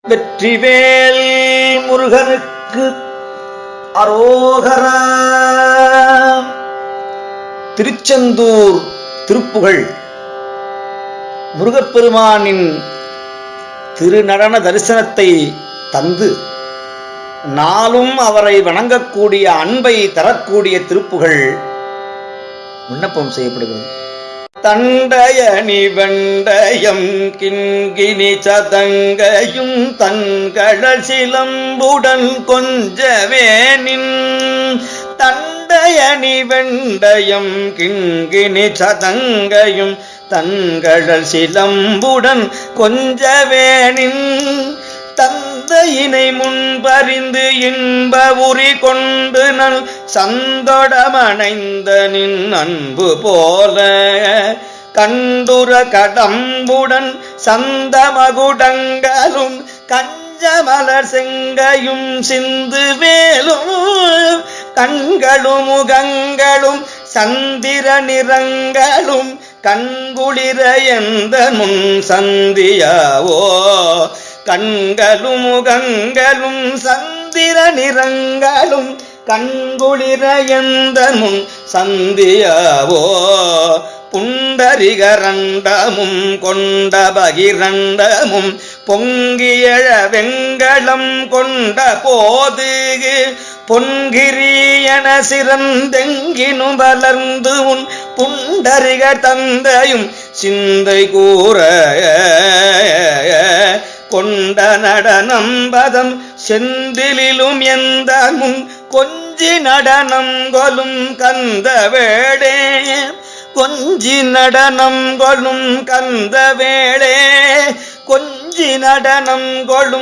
வெற்றிவேல் முருகனுக்கு அரோகரா. திருச்செந்தூர் திருப்புகழ். முருகப்பெருமானின் திருநடன தரிசனத்தை தந்து நாளும் அவரை வணங்கக்கூடிய அன்பை தரக்கூடிய திருப்புகழ் விண்ணப்பம் செய்யப்படுகிறது. தண்டயணி வெண்டயம் கிண்கிணி சதங்கையும் தன்கழல் சிலம்புடன் கொஞ்சவேனின். தண்டயணி வெண்டயம் கிண்கிணி சதங்கையும் தன்கழல் சிலம்புடன் கொஞ்சவேனின். தந்தையினை முன்பறிந்து இன்ப உரி கொண்டு நல் சந்தொடமணைந்த நின் அன்பு போல கண்டுர கடம்புடன் சந்தமகுடங்களும் கஞ்சமலர் செங்கையும் சிந்து வேலும் கண்களும் முகங்களும் சந்திர நிறங்களும் கண்குளிர எந்த முன் சந்தியாவோ. கண்களும் முகங்களும் சந்திர நிறங்களும் கண்குளிர எந்த முன் சந்தியாவோ. புண்டரிகரண்டமும் கொண்ட பகிரண்டமும் பொங்கியழ வெங்கலம் கொண்ட போது பொன்கிரியன சிறந்தெங்கினும் வளர்ந்து உன் புண்டரிக தந்தையும் சிந்தை கூற கொண்ட நடனம் பதம் செந்திலும் எந்த முன் கொஞ்சி நடனம் கொலும் கந்த வேளே. கொஞ்சி நடனம் கொலும் கந்த வேளே. கொஞ்சி நடனம் கொலும்